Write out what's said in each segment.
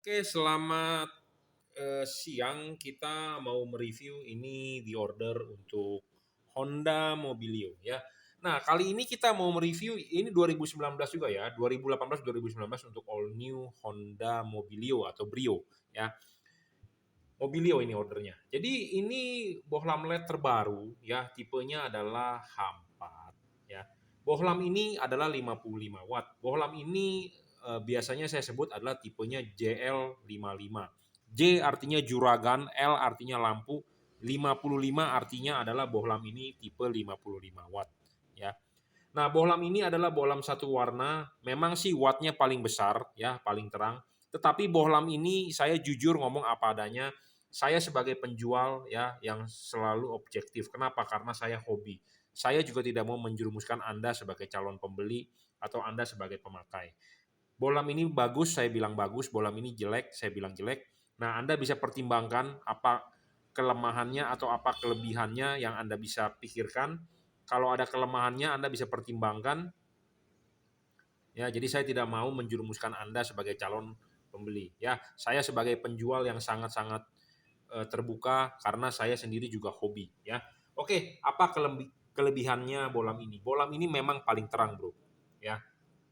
Oke, selamat siang. Kita mau mereview ini di order untuk Honda Mobilio ya. Nah, kali ini kita mau mereview ini 2019 juga ya, 2018-2019 untuk all new Honda Mobilio atau Brio ya. Mobilio ini ordernya. Jadi ini bohlam LED terbaru ya, tipenya adalah H4 ya. Bohlam ini adalah 55 watt. Bohlam ini biasanya saya sebut adalah tipenya JL55. J artinya juragan, L artinya lampu, 55 artinya adalah bohlam ini tipe 55 watt ya. Nah, bohlam ini adalah bohlam satu warna, memang sih wattnya paling besar ya, paling terang. Tetapi bohlam ini saya jujur ngomong apa adanya, saya sebagai penjual ya yang selalu objektif. Kenapa? Karena saya hobi. Saya juga tidak mau menjerumuskan Anda sebagai calon pembeli atau Anda sebagai pemakai. Bohlam ini bagus, saya bilang bagus. Bohlam ini jelek, saya bilang jelek. Nah, Anda bisa pertimbangkan apa kelemahannya atau apa kelebihannya yang Anda bisa pikirkan. Kalau ada kelemahannya Anda bisa pertimbangkan. Ya, jadi saya tidak mau menjerumuskan Anda sebagai calon pembeli. Ya, saya sebagai penjual yang sangat-sangat terbuka karena saya sendiri juga hobi ya. Oke, apa kelebihannya bohlam ini? Bohlam ini memang paling terang, Bro. Ya.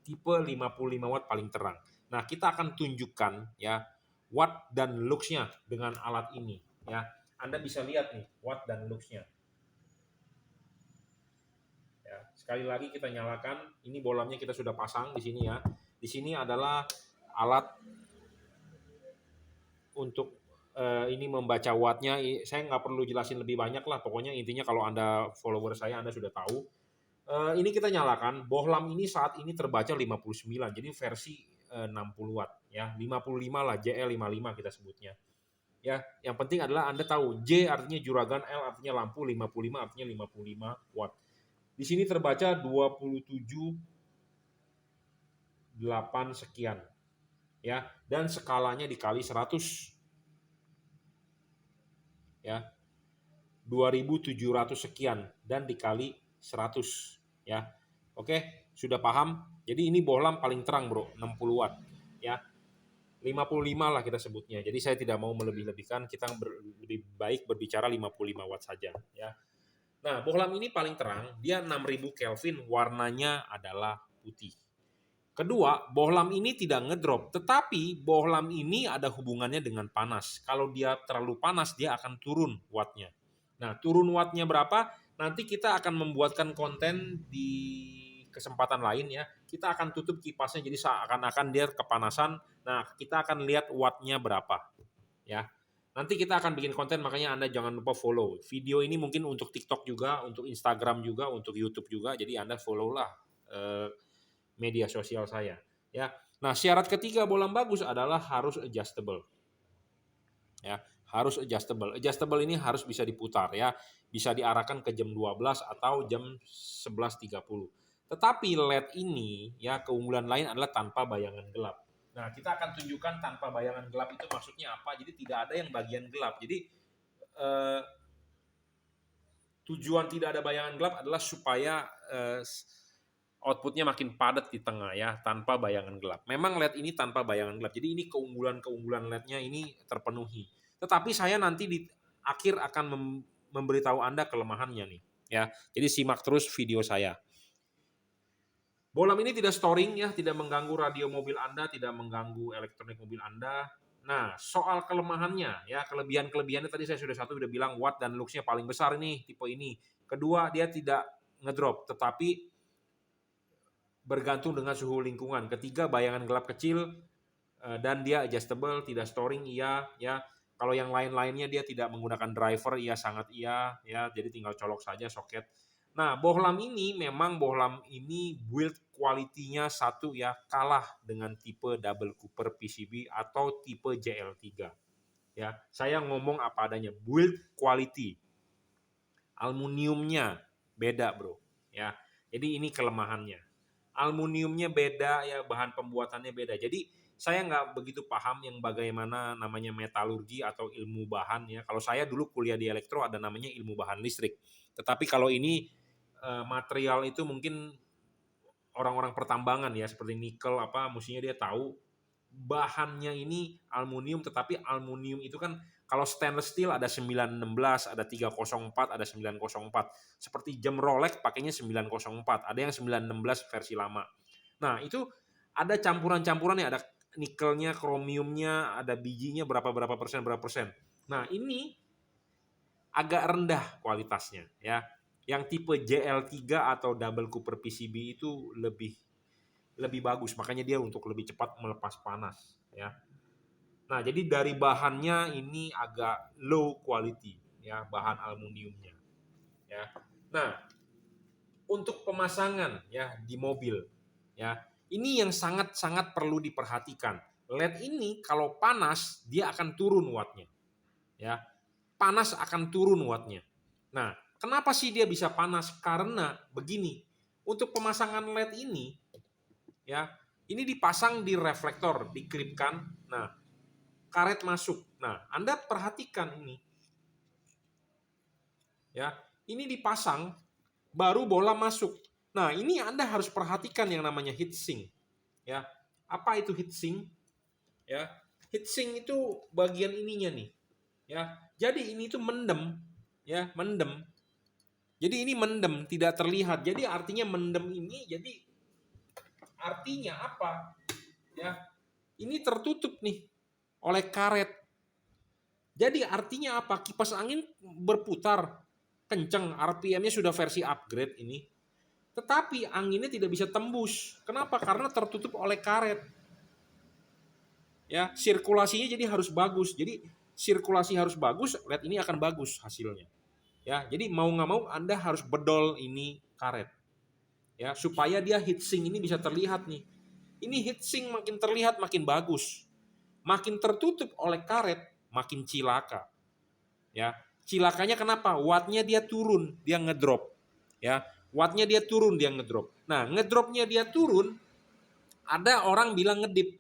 Tipe 55 watt paling terang. Nah, kita akan tunjukkan ya watt dan lux-nya dengan alat ini ya. Anda bisa lihat nih watt dan lux-nya. Ya, sekali lagi kita nyalakan, ini bohlamnya kita sudah pasang di sini ya. Di sini adalah alat untuk ini membaca wattnya. Saya nggak perlu jelasin lebih banyak lah, pokoknya intinya kalau Anda follower saya Anda sudah tahu. Ini kita nyalakan, bohlam ini saat ini terbaca 59, jadi versi 60 watt ya, 55 lah, JL55 kita sebutnya. Ya, yang penting adalah Anda tahu J artinya juragan, L artinya lampu, 55 artinya 55 watt. Di sini terbaca 27,8 sekian ya, dan skalanya dikali 100 ya. 2.700 sekian dan dikali 100 ya. Oke, sudah paham? Jadi ini bohlam paling terang, Bro, 60 watt ya. 55 lah kita sebutnya. Jadi saya tidak mau melebih-lebihkan, kita lebih baik berbicara 55 watt saja ya. Nah, bohlam ini paling terang, dia 6000 Kelvin, warnanya adalah putih. Kedua, bohlam ini tidak ngedrop, tetapi bohlam ini ada hubungannya dengan panas. Kalau dia terlalu panas, dia akan turun wattnya. Nah, turun wattnya berapa? Nanti kita akan membuatkan konten di kesempatan lain ya. Kita akan tutup kipasnya, jadi seakan-akan dia kepanasan. Nah, kita akan lihat wattnya berapa. Ya, nanti kita akan bikin konten, makanya Anda jangan lupa follow. Video ini mungkin untuk TikTok juga, untuk Instagram juga, untuk YouTube juga. Jadi Anda follow lah media sosial saya ya. Nah, syarat ketiga bohlam bagus adalah harus adjustable ya, harus adjustable. Adjustable ini harus bisa diputar ya, bisa diarahkan ke jam 12 atau jam 11.30. Tetapi LED ini ya, keunggulan lain adalah tanpa bayangan gelap. Nah, kita akan tunjukkan tanpa bayangan gelap itu maksudnya apa. Jadi tidak ada yang bagian gelap. Jadi tujuan tidak ada bayangan gelap adalah supaya outputnya makin padat di tengah ya, tanpa bayangan gelap. Memang LED ini tanpa bayangan gelap, jadi ini keunggulan LED-nya ini terpenuhi. Tetapi saya nanti di akhir akan memberitahu Anda kelemahannya nih ya. Jadi simak terus video saya. Bohlam ini tidak storing ya, tidak mengganggu radio mobil Anda, tidak mengganggu elektronik mobil Anda. Nah, soal kelemahannya ya, kelebihannya tadi saya sudah bilang watt dan lux-nya paling besar nih tipe ini. Kedua, dia tidak ngedrop, tetapi bergantung dengan suhu lingkungan. Ketiga, bayangan gelap kecil dan dia adjustable, tidak storing iya ya. Kalau yang lain-lainnya dia tidak menggunakan driver, iya sangat iya ya. Jadi tinggal colok saja soket. Nah, bohlam ini memang bohlam ini build quality-nya satu ya, kalah dengan tipe double cooper PCB atau tipe JL3. Ya, saya ngomong apa adanya, build quality. Aluminiumnya beda, Bro. Ya. Jadi ini kelemahannya. Aluminiumnya beda ya, bahan pembuatannya beda. Jadi saya nggak begitu paham yang bagaimana namanya metalurgi atau ilmu bahan ya. Kalau saya dulu kuliah di elektro ada namanya ilmu bahan listrik. Tetapi kalau ini material itu mungkin orang-orang pertambangan ya, seperti nikel apa, mestinya dia tahu bahannya ini aluminium, tetapi aluminium itu kan kalau stainless steel ada 916, ada 304, ada 904. Seperti jam Rolex pakainya 904, ada yang 916 versi lama. Nah, itu ada campuran-campurannya, ada nikelnya, kromiumnya, ada bijinya berapa persen. Nah, ini agak rendah kualitasnya ya. Yang tipe JL3 atau double cooper PCB itu lebih bagus, makanya dia untuk lebih cepat melepas panas ya. Nah, jadi dari bahannya ini agak low quality ya, bahan aluminiumnya ya. Nah, untuk pemasangan ya di mobil ya, ini yang sangat-sangat perlu diperhatikan. LED ini kalau panas dia akan turun wattnya ya. Panas akan turun wattnya. Nah, kenapa sih dia bisa panas? Karena begini, untuk pemasangan LED ini ya, ini dipasang di reflektor, diklipkan. Nah, karet masuk. Nah, Anda perhatikan ini. Ya, ini dipasang baru bola masuk. Nah, ini Anda harus perhatikan yang namanya heatsink. Ya. Apa itu heatsink? Ya. Heatsink itu bagian ininya nih. Ya. Jadi ini tuh mendem, ya, mendem. Jadi ini mendem, tidak terlihat. Jadi artinya mendem ini jadi artinya apa? Ya. Ini tertutup nih oleh karet. Jadi artinya apa? Kipas angin berputar kenceng, RPM-nya sudah versi upgrade ini. Tetapi anginnya tidak bisa tembus. Kenapa? Karena tertutup oleh karet. Ya, sirkulasinya jadi harus bagus. Jadi sirkulasi harus bagus, LED ini akan bagus hasilnya. Ya, jadi mau nggak mau Anda harus bedol ini karet. Ya, supaya dia heatsink ini bisa terlihat nih. Ini heatsink makin terlihat makin bagus. Makin tertutup oleh karet, makin cilaka. Ya, cilakanya kenapa? Wattnya dia turun, dia ngedrop. Ya, wattnya dia turun, dia ngedrop. Nah, ngedropnya dia turun, ada orang bilang ngedip,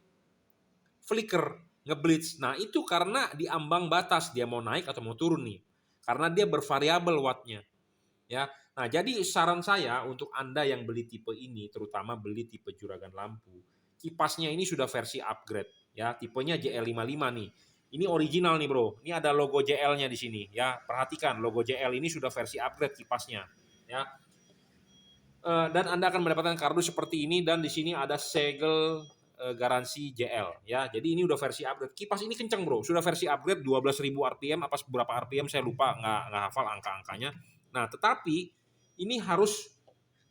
flicker, ngeblitz. Nah, itu karena di ambang batas dia mau naik atau mau turun nih. Karena dia bervariabel wattnya. Ya. Nah, jadi saran saya untuk Anda yang beli tipe ini, terutama beli tipe juragan lampu, kipasnya ini sudah versi upgrade ya, tipenya JL55 nih. Ini original nih, Bro. Ini ada logo JL-nya di sini ya. Perhatikan logo JL ini sudah versi upgrade kipasnya ya. Dan Anda akan mendapatkan kardus seperti ini dan di sini ada segel garansi JL ya. Jadi ini udah versi upgrade. Kipas ini kenceng, Bro. Sudah versi upgrade 12.000 RPM apa berapa RPM saya lupa, nggak hafal angka-angkanya. Nah, tetapi ini harus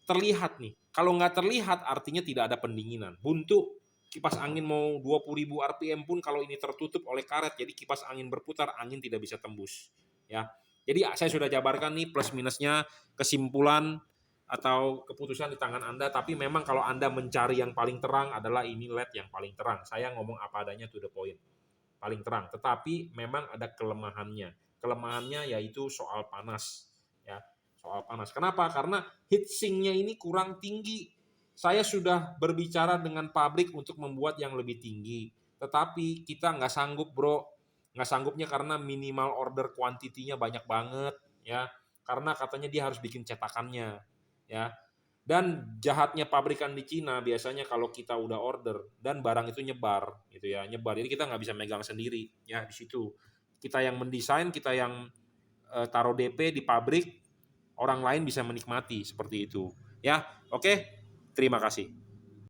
terlihat nih. Kalau nggak terlihat artinya tidak ada pendinginan. Buntu kipas angin mau 20.000 RPM pun kalau ini tertutup oleh karet, jadi kipas angin berputar, angin tidak bisa tembus ya. Jadi saya sudah jabarkan nih plus minusnya, kesimpulan atau keputusan di tangan Anda, tapi memang kalau Anda mencari yang paling terang adalah ini LED yang paling terang. Saya ngomong apa adanya to the point. Paling terang, tetapi memang ada kelemahannya. Kelemahannya yaitu soal panas ya. Soal panas. Kenapa? Karena heatsinknya ini kurang tinggi. Saya sudah berbicara dengan pabrik untuk membuat yang lebih tinggi, tetapi kita nggak sanggup, Bro. Nggak sanggupnya karena minimal order kuantitinya banyak banget ya. Karena katanya dia harus bikin cetakannya ya. Dan jahatnya pabrikan di Cina biasanya kalau kita udah order dan barang itu nyebar gitu ya, nyebar. Jadi kita nggak bisa megang sendiri ya di situ. Kita yang mendesain, kita yang taruh DP di pabrik, orang lain bisa menikmati seperti itu. Ya, oke. Terima kasih.